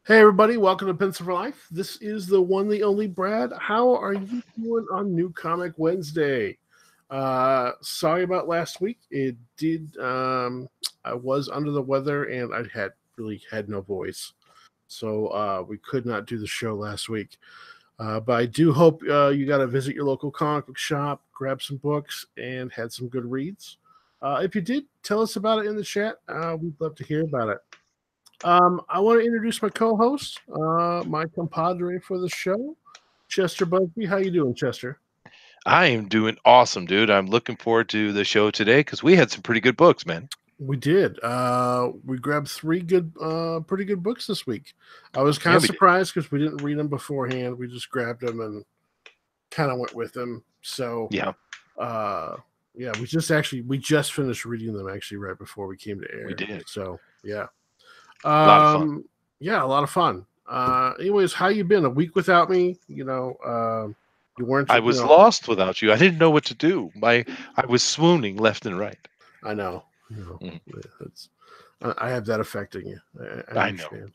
Hey everybody, welcome to Pencil for Life. This is the one, the only Brad. How are you doing on New Comic Wednesday? Sorry about last week. It did. I was under the weather and I had really had no voice, so we could not do the show last week. But I do hope you got to visit your local comic book shop, grab some books, and had some good reads. If you did, tell us about it in the chat. We'd love to hear about it. I want to introduce my co-host, my compadre for the show, Chester Busby. How you doing, Chester? I am doing awesome, dude. I'm looking forward to the show today because we had some pretty good books, man. We did. We grabbed three good, pretty good books this week. I was kind Yeah, of we did. surprised because we didn't read them beforehand. We just grabbed them and kind of went with them. So, Yeah, uh, yeah, we just finished reading them actually right before we came to we air. did. So, yeah, A lot of fun. yeah, a lot of fun. Anyways, how you been? A week without me? You weren't. I You was know, lost without you. I didn't know what to do. I was swooning left and right. I know. You know, Mm, yeah, it's. I have that affecting you. I I know. understand.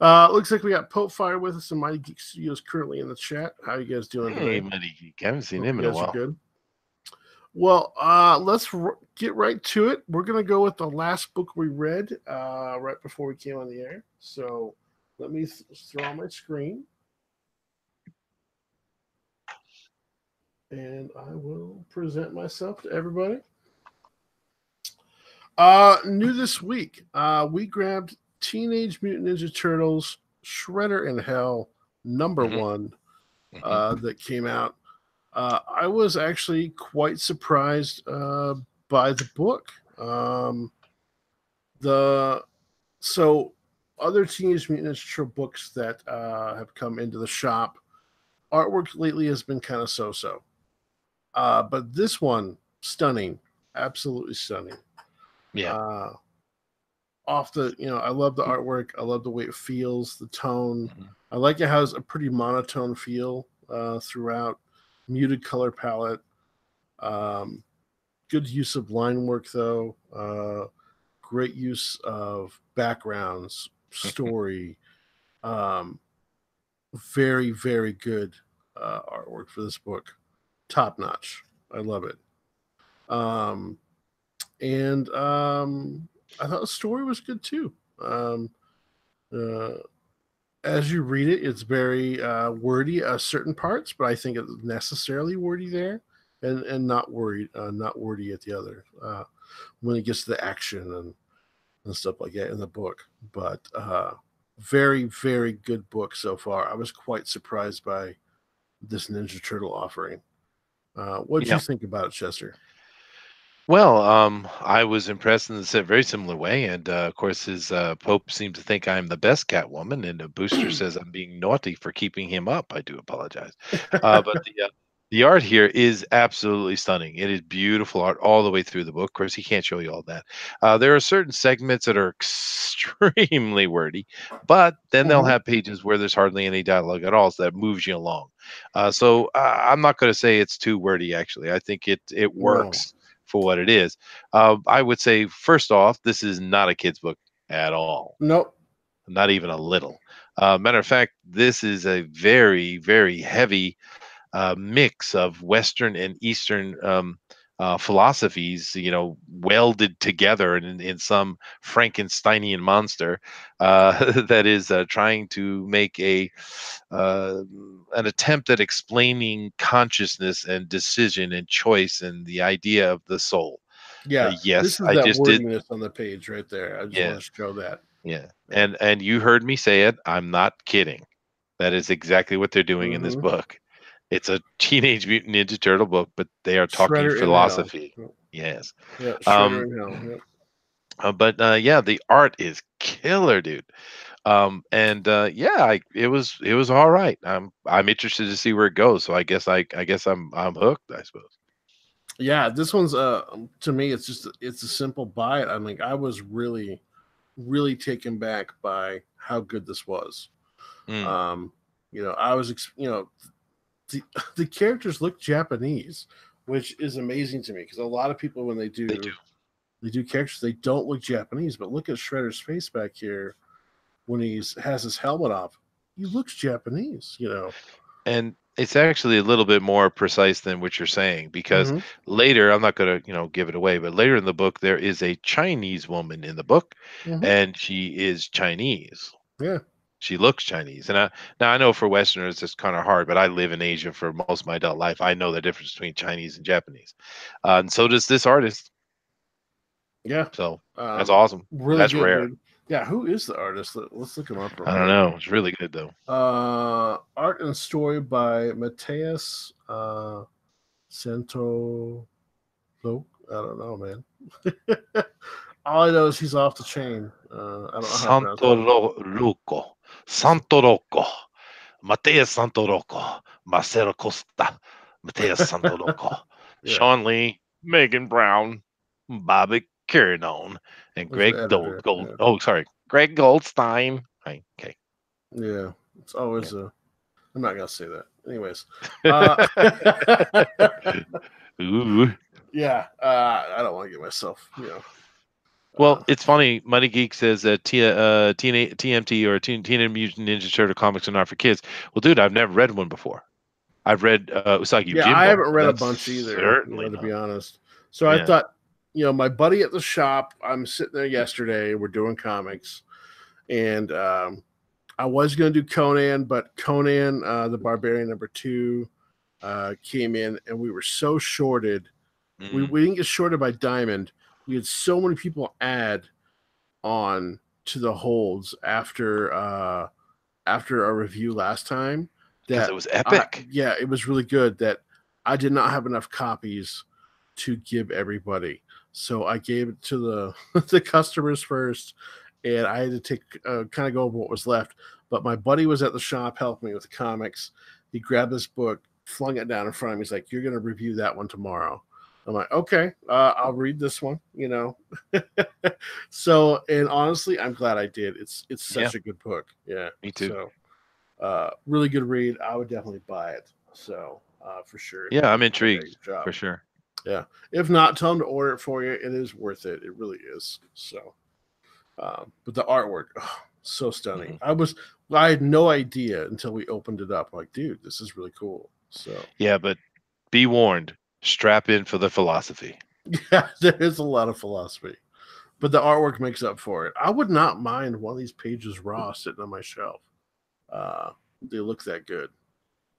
Yeah. Looks like we got Pope Fire with us and Mighty Geek Studios currently in the chat. How you guys doing Hey, today? Buddy Geek. I haven't seen Hope him you in a guys are while. good. Well, get right to it. We're gonna go with the last book we read right before we came on the air. So let me throw on my screen, and I will present myself to everybody. New this week, we grabbed Teenage Mutant Ninja Turtles Shredder in Hell number Hmm. one Hmm. that came out. I was actually quite surprised by the book. The so other Teenage Mutant Ninja Turtle books that have come into the shop, artwork lately has been kind of so-so. But this one, stunning, absolutely stunning. Yeah. Uh, I love the artwork. I love the way it feels, the tone. Hmm. I like it has a pretty monotone feel throughout, muted color palette. Um, Good use of line work though. Great use of backgrounds, story. Um, Very very good artwork for this book. Top notch. I love it. Um, and I thought the story was good too. Uh, as you read it, it's very wordy at certain parts, but I think it's necessarily wordy there, and not wordy at the other when it gets to the action and stuff like that in the book. But very very good book so far. I was quite surprised by this Ninja Turtle offering. What did you Yeah. think about it, Chester? Well, I was impressed in a very similar way, and of course, his Pope seems to think I'm the best Catwoman, and Booster says I'm being naughty for keeping him up. I do apologize, but the art here is absolutely stunning. It is beautiful art all the way through the book. Of course, he can't show you all that. There are certain segments that are extremely wordy, but then they'll Mhm. have pages where there's hardly any dialogue at all, so that moves you along. I'm not going to say it's too wordy. Actually, I think it No. works for what it is. I would say, first off, this is not a kid's book at all, Nope. not even a little. Matter of fact, this is a very, very heavy mix of Western and Eastern philosophies, welded together in some Frankensteinian monster that is trying to make uh, an attempt at explaining consciousness and decision and choice and the idea of the soul. Yeah, Yes, this is I that just did. wordiness on the page right there. I just want Yes, to show that. yeah, Yeah. and you heard me say it. I'm not kidding. That is exactly what they're doing in this Mm-hmm. book. It's a Teenage Mutant Ninja Turtle book, but they are talking Shredder in hell. philosophy. Yes. Yeah, Shredder Um, in hell. Yep. but yeah, the art is killer, dude. And yeah, it was all right. I'm interested to see where it goes. So I guess I'm hooked, I suppose. Yeah, this one's to me it's a simple buy it. I mean, I was really really taken back by how good this was. Mm, Um, I was the the characters look Japanese, which is amazing to me because a lot of people when they do. they do characters they don't look Japanese, but look at Shredder's face back here. when he's has his helmet off, he looks Japanese. And it's actually a little bit more precise than what you're saying, because Hmm. later, I'm not going to, give it away, but later in the book, there is a Chinese woman in the book, Hmm. and she is Chinese. Yeah. She looks Chinese. And now I know for Westerners it's kind of hard, but I live in Asia for most of my adult life. I know the difference between Chinese and Japanese. And so does this artist. Yeah. So that's awesome. Really That's good, rare. dude. Yeah, who is the artist? Let's look him up real I don't quick. know. It's really good though. Art and story by Mateus Santo. Nope, I don't know, man. All I know is he's off the chain. I don't know how to pronounce Santo Rocco. Santo Rocco. Mateus Santo Rocco. Marcelo Costa. Mateus Santo Rocco. Yeah, Sean Lee. Megan Brown. Bobby Carradone. And there's the Greg editor. Yeah, Oh, sorry. Greg Goldstein. Right, okay. yeah. It's always a. I'm not gonna say that. Anyways, Ooh. yeah. I don't want to get myself. Well, it's funny. Money Geek says that TMT or Teenage Mutant Ninja Turtle comics are not for kids. Well, dude, I've never read one before. I've read Usagi Yeah, I Yojimbo. haven't read a That's bunch either. certainly To not. be honest. So I Yeah. thought, my buddy at the shop. I'm sitting there yesterday. We're doing comics, and I was going to do Conan, but Conan the Barbarian #2 came in, and we were so shorted. We didn't get shorted by Diamond. We had so many people add on to the holds after our review last time Because that it was epic. yeah, it was really good that I did not have enough copies to give everybody. So I gave it to the the customers first, and I had to take kind of go over what was left. But my buddy was at the shop helping me with the comics. He grabbed this book, flung it down in front of me. He's like, "You're going to review that one tomorrow." I'm like, "Okay, I'll read this one." So, and honestly, I'm glad I did. It's such a good book. Yeah, Me too. So, really good read. I would definitely buy it. So, for sure. Yeah, I'm intrigued for sure. Yeah. If not, tell them to order it for you. It is worth it. It really is. So, but the artwork, so stunning. I had no idea until we opened it up. I'm like, dude, this is really cool. So, Yeah, but be warned. Strap in for the philosophy. yeah, there is a lot of philosophy, but the artwork makes up for it. I would not mind one of these pages raw sitting on my shelf. They look that good.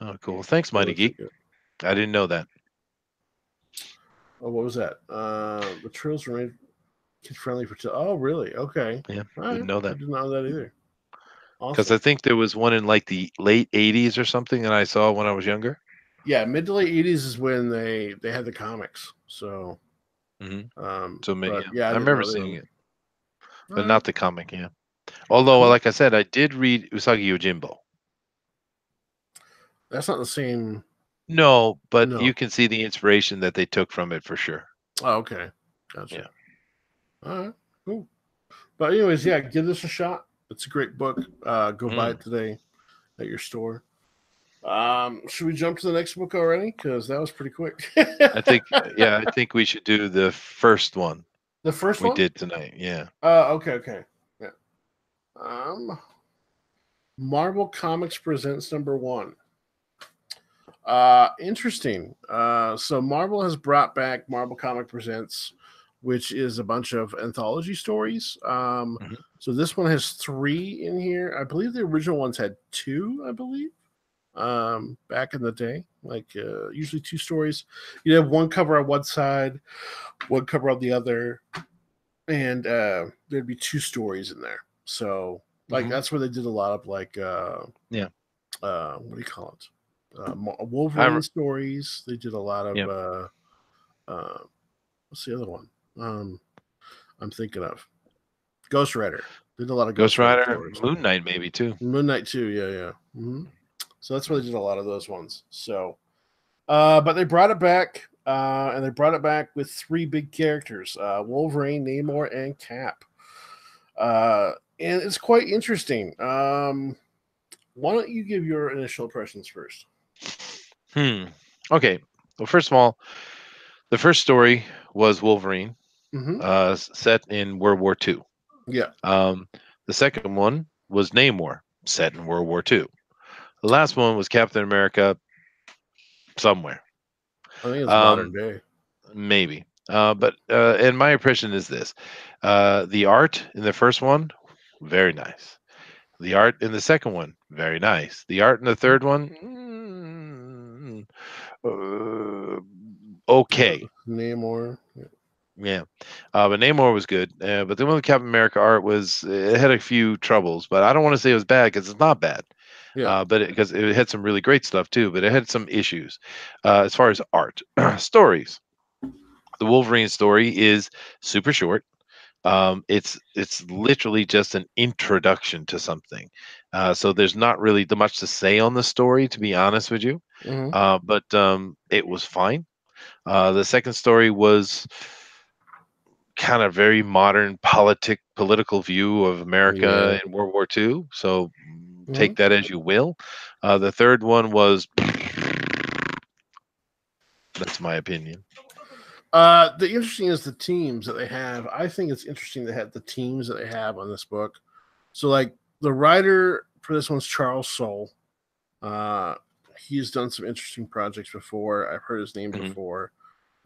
Oh, cool. Thanks, Mighty Geek. I didn't know that. Oh, what was that? The trails were made kid friendly for. Oh, really? Okay. Yeah, Right. didn't know I that. didn't know that either. Because Awesome. I think there was one in like the late 80s or something that I saw when I was younger. Yeah, mid to late 80s is when they had the comics. So, So maybe, yeah, I remember seeing it, but All not the comic. Yeah. Although, Cool. like I said, I did read Usagi Yojimbo. That's not the same. No, but No. you can see the inspiration that they took from it for sure. Oh, okay. Gotcha. Yeah. All right. Cool. But anyways, yeah, give this a shot. It's a great book. Go buy it today at your store. Should we jump to the next book already? Because that was pretty quick. I think we should do the first one. The first we one? did tonight. Yeah. Okay. Yeah. Marvel Comics Presents #1. Interesting. So Marvel has brought back Marvel Comic Presents, which is a bunch of anthology stories. So this one has 3 in here. I believe the original ones had 2, I believe. Back in the day, like usually 2 stories. You have one cover on one side, one cover on the other, and there'd be 2 stories in there. So like that's where they did a lot of like what do you call it? Wolverine stories. They did a lot of what's the other one? I'm thinking of Ghost Rider. They did a lot of Ghost Rider, stories. Moon Knight maybe too. Moon Knight too, yeah. So that's where they did a lot of those ones. So, but they brought it back, and they brought it back with 3 big characters: Wolverine, Namor, and Cap. And it's quite interesting. Why don't you give your initial impressions first? Okay. Well, first of all, the first story was Wolverine, set in World War II. Yeah. The second one was Namor, set in World War II. The last one was Captain America, somewhere. I think it's modern Um, day. maybe. And my impression is this: the art in the first one, very nice. The art in the second one, very nice. The art in the third one, okay. Namor. Yeah. Yeah, but Namor was good. But the one with Captain America art was it had a few troubles, but I don't want to say it was bad because it's not bad. Yeah. But because it had some really great stuff too, but it had some issues as far as art. Stories. The Wolverine story is super short. It's literally just an introduction to something. So there's not really much to say on the story, to be honest with you. Hmm. But it was fine. The second story was kind of very modern political view of Yeah. America in World War II. So Hmm. take that as you will. The third one was that's my opinion. The interesting is the teams that they have. I think it's interesting they have the teams that they have on this book. So, like the writer for this one's Charles Soule. Uh, he's done some interesting projects before. I've heard his name Mhm. before.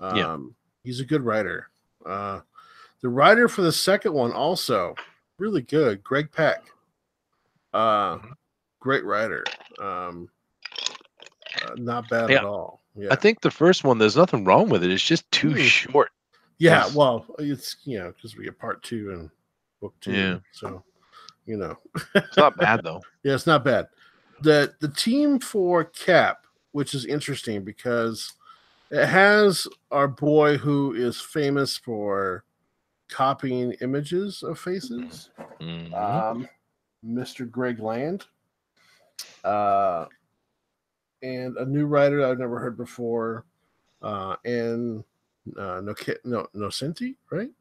Yeah. He's a good writer. The writer for the second one also really good. Greg Peck. Mhm. Great writer. Not bad Yeah. at all. I Yeah. think the first one, there's nothing wrong with it. It's just too Hmm. short. Yeah. It's Well, it's because we get part two and book two, yeah. so It's not bad though. yeah, it's not bad. The team for Cap, which is interesting because it has our boy who is famous for copying images of faces, Mhm. um, Mr. Greg Land, uh, and a new writer I've never heard before, and Nocenti, right?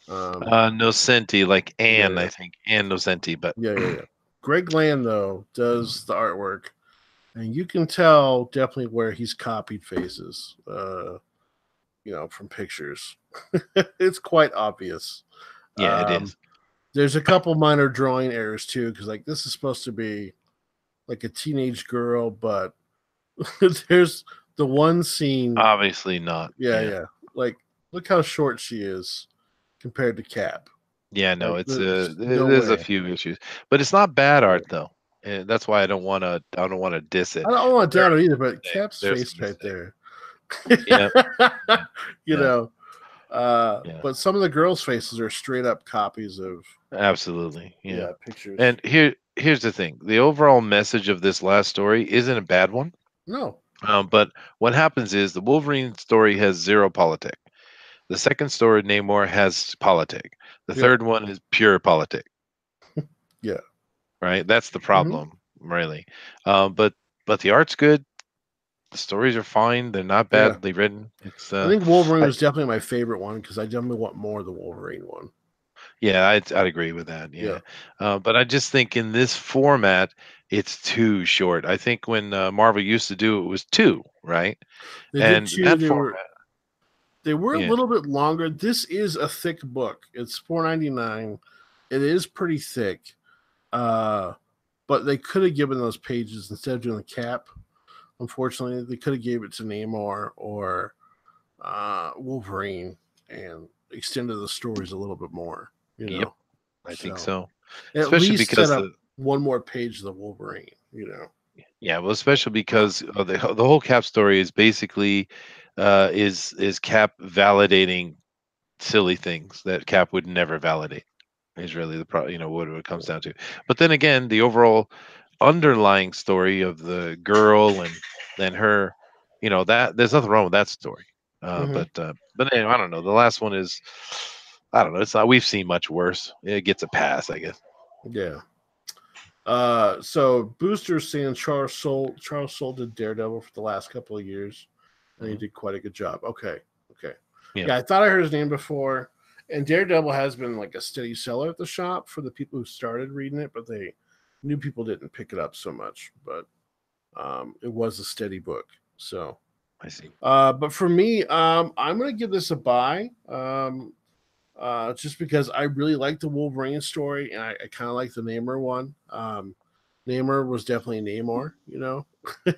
Nocenti, like Yeah, Anne, yeah, I think. Anne Nocenti, but yeah. Greg Land though does the artwork, and you can tell definitely where he's copied faces. From pictures. It's quite obvious. yeah, it Um, is. there's a couple minor drawing errors too, because like this is supposed to be like a teenage girl, but there's the one scene. Obviously not. Yeah, Yeah. yeah. Like, look how short she is compared to Cap. Yeah, no, Like, it's there's no there's a way. few issues. But it's not bad Yeah. art though. And that's why I don't want to diss I it. don't want to There doubt it are either, some but mistakes. Cap's There's face some right mistakes. there. Yeah, yeah, you yeah, know, yeah. but some of the girls' faces are straight up copies of Absolutely. Yeah. pictures. And here's the thing. The overall message of this last story isn't a bad one. No. But what happens is the Wolverine story has zero politic. The second story, Namor, has politic. The Yep. third one is pure politic. Yeah. Right? That's the Hmm. problem, really. But the art's good. The stories are fine. They're not Yeah. badly written. It's I think Wolverine I, was definitely my favorite one because I definitely want more of the Wolverine one. yeah, I'd agree with that. Yeah. Yeah, but I just think in this format, it's too short. I think when Marvel used to do it was two, right? They did And two. that They were format, a yeah, little bit longer. This is a thick book. It's $4.99. It is pretty thick. But they could have given those pages instead of doing the Cap. Unfortunately, they could have gave it to Namor or Wolverine and extended the stories a little bit more. yep, I think So so. at Especially least set because up the one more page of the Wolverine. yeah, well, especially because the whole Cap story is basically is Cap validating silly things that Cap would never validate. Is really the what it comes down to. But then again, the overall underlying story of the girl and her, that there's nothing wrong with that story. Mm-hmm. But anyway, I don't know. The last one is, I don't know. It's not. We've seen much worse. It gets a pass, I guess. Yeah. So Booster's saying Charles Soule did Daredevil for the last couple of years, and he Mhm. did quite a good job. Okay. Yeah. Yeah, I thought I heard his name before. And Daredevil has been like a steady seller at the shop for the people who started reading it, but they new people didn't pick it up so much. But it was a steady book. So I see. but for me, I'm gonna give this a buy. just because I really like the Wolverine story, and I kind of like the Namor one. Namor was definitely Namor, you know.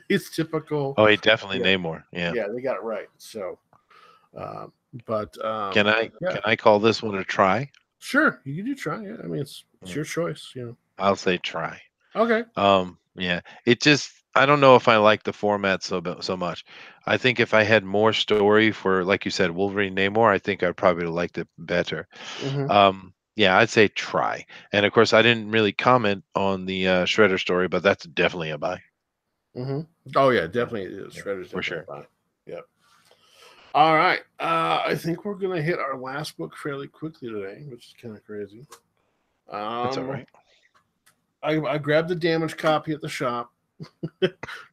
He's typical. Oh, he definitely Yeah, Namor. Yeah. yeah, they got it right. So, um, but Can yeah, I call this one a try? sure, you do try it. I mean, it's Mm, your choice, you know. I'll say try. Okay. Yeah, it just I don't know if I like the format so much. I think if I had more story for, like you said, Wolverine Namor, I think I'd probably liked it better. Mm-hmm. Yeah, I'd say try. And of course, I didn't really comment on the Shredder story, but that's definitely a buy. Mm-hmm. Oh yeah, Yeah, definitely. yeah, Shredder's for definitely sure. a buy. Yep. All right. I think we're gonna hit our last book fairly quickly today, which is kind of crazy. That's all Um, right. I grabbed the damaged copy at the shop,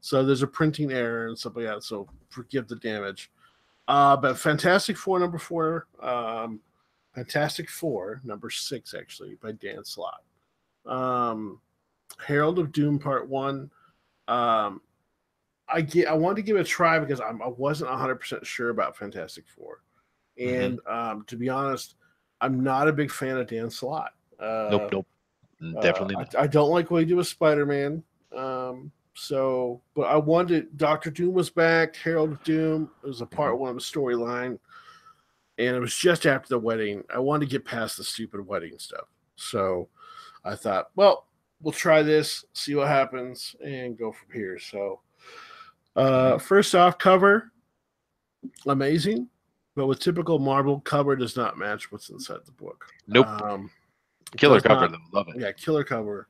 so there's a printing error and stuff like that. So forgive the damage. But Fantastic Four #4, Fantastic Four #6 actually by Dan Slott. Um, Herald of Doom Part 1. Um, I wanted to give it a try because I wasn't 100% sure about Fantastic Four, Hmm. and to be honest, I'm not a big fan of Dan Slott. Nope, nope, definitely not. I don't like what he did with Spider Man. But I wanted Doctor Doom was back. Herald of Doom, it was a Hmm. part one of the storyline, and it was just after the wedding. I wanted to get past the stupid wedding stuff, so I thought, well, we'll try this, see what happens, and go from here. So, first off, cover amazing, but with typical Marvel, cover does not match what's inside the book. Nope. It Killer does cover not. though. Love it. Yeah, killer cover.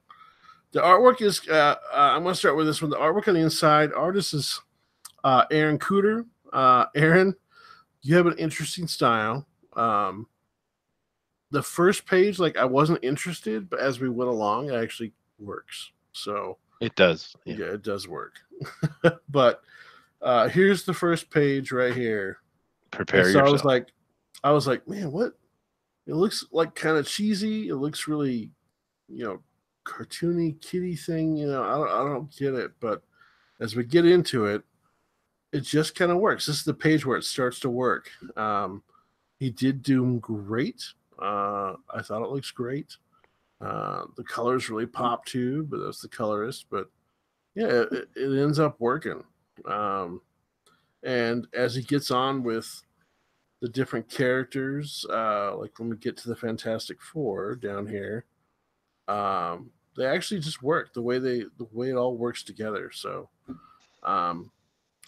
The artwork is. I'm going to start with this one. The artwork on the inside, artist is Aaron Cooter. Aaron, you have an interesting style. The first page, like I wasn't interested, but as we went along, it actually works. So It does. Yeah. yeah, it does work. But here's the first page right here. And Prepare so yourself. I was like, man, what? It looks like kind of cheesy. It looks really, you know, cartoony kitty thing. You know, I don't get it. But as we get into it, it just kind of works. This is the page where it starts to work. He did Doom great. I thought it looks great. The colors really pop too, but that's the colorist. But yeah, it ends up working. Um, and as he gets on with the different characters, like when we get to the Fantastic Four down here, they actually just work the way it all works together. So um,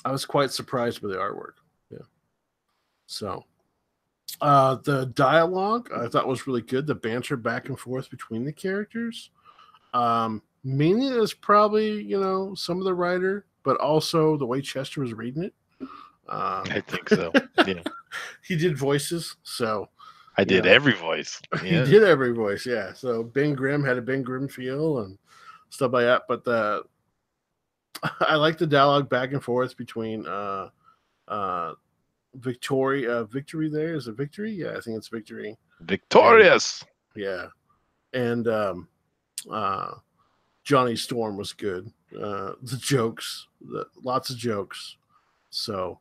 I was quite surprised by the artwork. Yeah. So the dialogue I thought was really good. The banter back and forth between the characters. Mainly is probably some of the writer, but also the way Chester was reading it. Um, I think so. Yeah. he did voices, so I you did know every voice. he Yeah. did every voice. Yeah, so Ben Grimm had a Ben Grimm feel and stuff like that. But I like the dialogue back and forth between Victory. There is a Victory. Yeah, I think it's Victory. And Victorious. yeah, and uh, Johnny Storm was good. The jokes, lots of jokes. So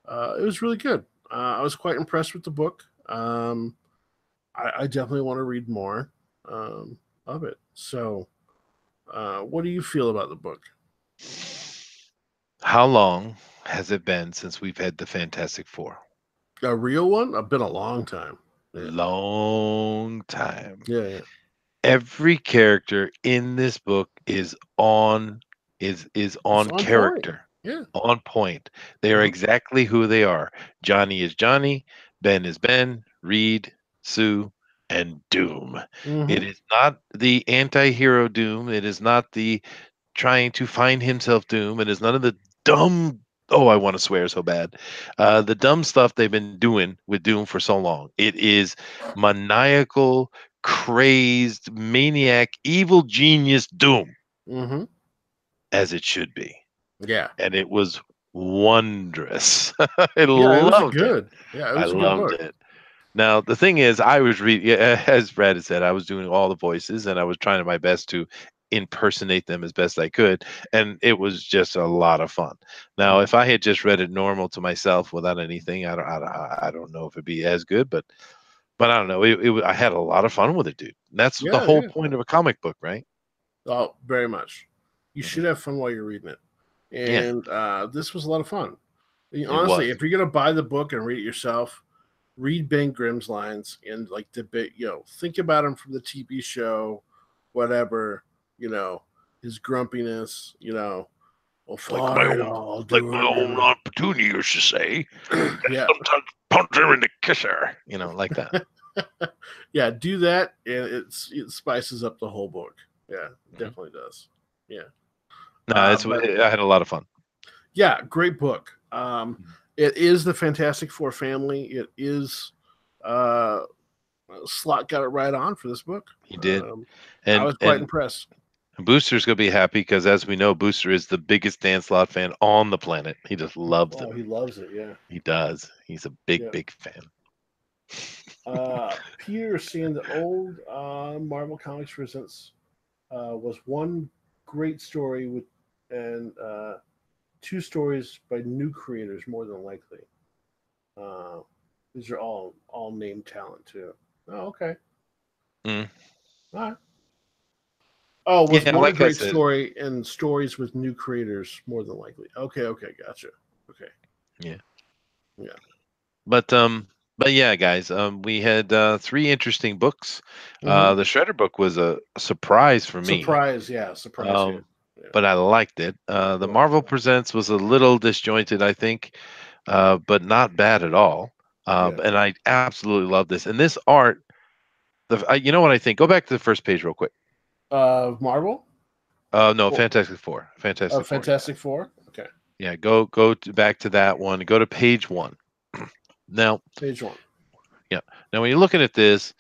it was really good. I was quite impressed with the book. I definitely want to read more of it. So, what do you feel about the book? How long has it been since we've had the Fantastic Four? A real one? I've been a long time. Yeah, Long time. yeah, yeah. Every character in this book is It's on on point. character, Yeah. on point. They are Uh-huh. exactly who they are. Johnny is Johnny, Ben is Ben, Reed, Sue, and Doom. Mm-hmm. It is not the anti-hero Doom. It is not the trying to find himself Doom. It is none of the dumb. Oh, I want to swear so bad. The dumb stuff they've been doing with Doom for so long. It is maniacal, crazed, maniac, evil genius Doom, Mm-hmm. as it should be. Yeah. And it was wondrous. I Yeah. It was a loved it. good. Yeah, it I was a good loved book. it. Now, the thing is, I was reading, as Brad had said, I was doing all the voices and I was trying my best to impersonate them as best I could. And it was just a lot of fun. Now, Mm-hmm. if I had just read it normal to myself without anything, I don't know if it'd be as good, but But I don't know. I had a lot of fun with it, dude. That's the Yeah, whole yeah. point of a comic book, right? Oh, very much. You Mhm. should have fun while you're reading it. Yeah, And this was a lot of fun. I mean, it honestly, was. if you're gonna buy the book and read it yourself, read Ben Grimm's lines and like debate. Think about him from the TV show, whatever. His grumpiness. Well, fine, I'll Like do my it. old Aunt Petunia used to say, Yeah, sometimes punch her in the kisser. Like that. yeah. Do that, and it spices up the whole book. Yeah, Mhm. definitely does. Yeah. No, But I had a lot of fun. yeah, great book. Mhm. It is the Fantastic Four family. It is uh, Slot got it right on for this book. He did, I and was quite impressed. Booster's gonna be happy because, as we know, Booster is the biggest Dan Slott fan on the planet. He just loves Oh, him. he loves it. Yeah, He does. He's a big, yeah. big fan. Peter seeing the old Marvel Comics presents was one great story with and two stories by new creators, more than likely. Uh, these are all named talent too. Oh, okay. Mm. All right. Oh, was Yeah, one like I great said, story and stories with new creators, more than likely. Okay, okay, gotcha. Okay, yeah. yeah. But yeah, guys, we had three interesting books. Mm-hmm. The Shredder book was a surprise for me, Surprise, yeah, surprise hit. um, Yeah, but I liked it. The yeah. Marvel Presents was a little disjointed, I think, but not bad at all. Yeah. And I absolutely love this. And this art, you know what I think? Go back to the first page real quick. Marvel? No, Well, Fantastic Four. Fantastic Four. Yeah, Fantastic Four? Okay. yeah. Back to that one. Go to page one. Now, Page one. yeah. Now, when you're looking at this,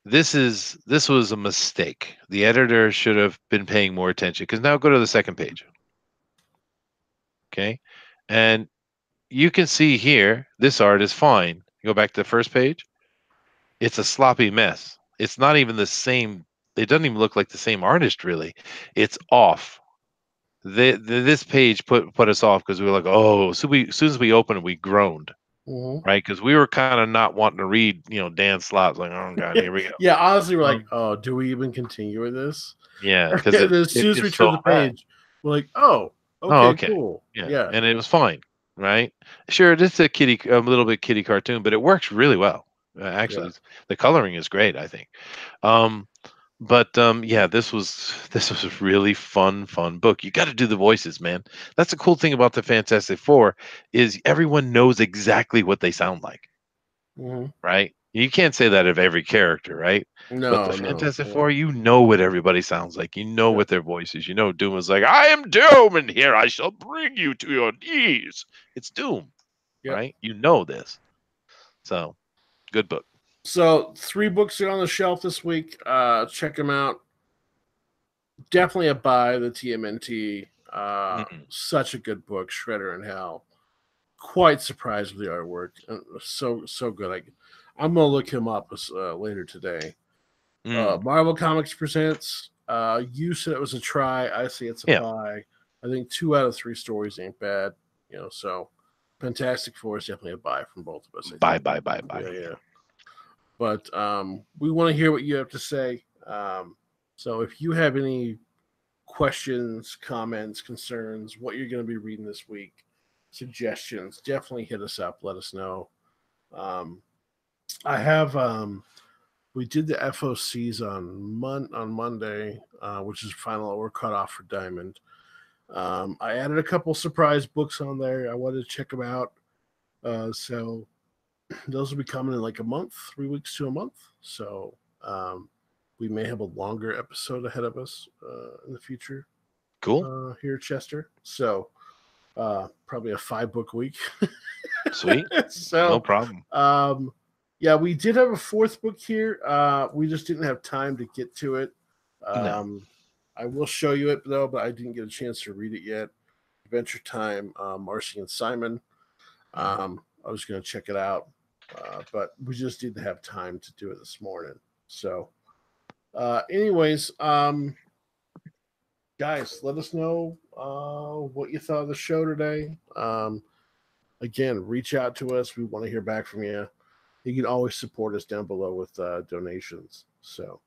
this was a mistake. The editor should have been paying more attention because now go to the second page. Okay, and you can see here this art is fine. You go back to the first page. It's a sloppy mess. It's not even the same. It doesn't even look like the same artist really. It's off. This page put us off because we were like, oh, so as soon as we opened it, we groaned, Mm-hmm. right? Because we were kind of not wanting to read, Dan Slott's like, oh god, here we go. Yeah, honestly, we're like, Um, oh, do we even continue with this? yeah, because And as soon as we it's turn so the bad. page, we're like, oh, Oh, okay, okay. cool. Yeah, Yeah, and it was fine, right? Sure, it is a little bit kitty cartoon, but it works really well. yeah. Actually, the coloring is great, I think. Um, but yeah, this was a really fun book. You got to do the voices, man. That's the cool thing about the Fantastic Four is everyone knows exactly what they sound like, Mm-hmm. right? You can't say that of every character, right? But the No, no. Fantastic Yeah, Four, you know what everybody sounds like. You know yeah, what their voice is. You know Doom is like, I am Doom, and here I shall bring you to your knees. It's Doom, yeah. right? You know this. So, good book. So 3 books are on the shelf this week. Check them out. Definitely a buy. The TMNT. Mhm. Such a good book. Shredder in Hell. Quite surprised with the artwork. So good. I'm gonna look him up later today. Mm. Marvel Comics presents. You said it was a try. I say it's a Yeah. buy. I think 2 out of 3 stories ain't bad. So Fantastic Four is definitely a buy from both of us. I Bye, think. bye, bye, Yeah, bye. yeah. But we want to hear what you have to say. So if you have any questions, comments, concerns, what you're going to be reading this week, suggestions, definitely hit us up. Let us know. Um, I have we did the FOCs on Monday, which is final. We're cut off for Diamond. I added a couple surprise books on there. I wanted to check them out. So those will be coming in like a month, 3 weeks to a month. So we may have a longer episode ahead of us in the future Cool. here at Chester. So probably a 5 book week. Sweet. No So problem. yeah, we did have a 4th book here. We just didn't have time to get to it. No. I will show you it though, but I didn't get a chance to read it yet. Adventure Time, Marcy and Simon. I was going to check it out, but we just didn't have time to do it this morning. So, anyways, guys, let us know what you thought of the show today. Again, reach out to us. We want to hear back from you. you can always support us down below with donations. So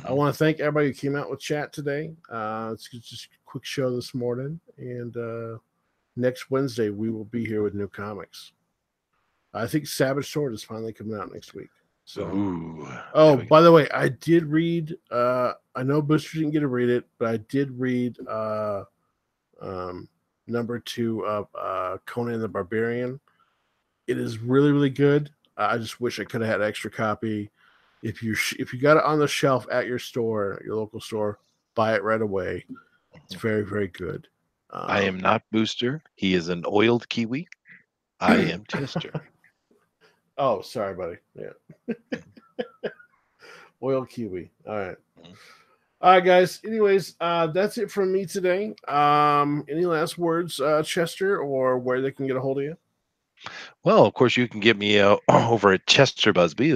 I Mhm. want to thank everybody who came out with chat today. It's just a quick show this morning, and next Wednesday we will be here with new comics. I think Savage Sword is finally coming out next week. So, Ooh, oh, there we by go. the way, I did read. I know Booster didn't get to read it, but I did read um, #2 of Conan the Barbarian. It is really, really good. I just wish I could have had an extra copy. If you got it on the shelf at your store, your local store, buy it right away. It's very, very good. I am not Booster. He is an oiled Kiwi. I am Chester. Oh, sorry, buddy. Yeah, oil kiwi. All right. Mhm. All right, guys. Anyways, that's it from me today. Any last words, Chester, or where they can get a hold of you? Well, of course, you can get me over at Chester Busby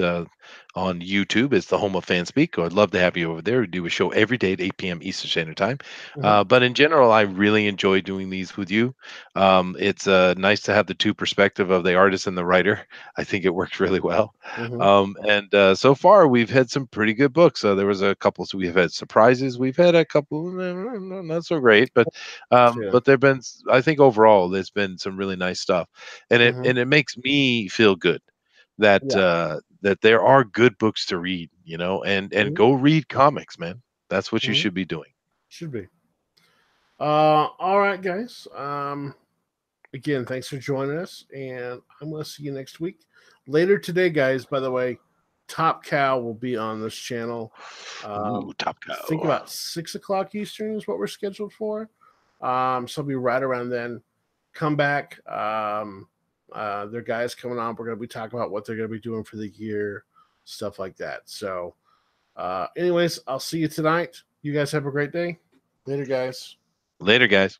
on YouTube. It's the home of Fanspeak. I'd love to have you over there. We do a show every day at 8 p.m. Eastern Standard Time. Mm-hmm. But in general, I really enjoy doing these with you. It's nice to have the two perspective of the artist and the writer. I think it works really well. Mm-hmm. And so far, we've had some pretty good books. There was a couple, so we've had surprises. We've had a couple, not so great, Yeah. but there've been, I think overall, there's been some really nice stuff, and it Mm-hmm. and it makes me feel good that Yeah. that there are good books to read, and Mm-hmm. go read comics, man. That's what you Mm-hmm. should be doing. Should be. All right, guys. Again, thanks for joining us, and I'm going to see you next week. Later today, guys. By the way, Top Cow will be on this channel. Ooh, Top I think Cow. about 6 o'clock Eastern is what we're scheduled for. So it'll be right around then. Come back. Their guys coming on. We're going to be talking about what they're going to be doing for the year, stuff like that. So, anyways, I'll see you tonight. You guys have a great day. Later, guys. Later, guys.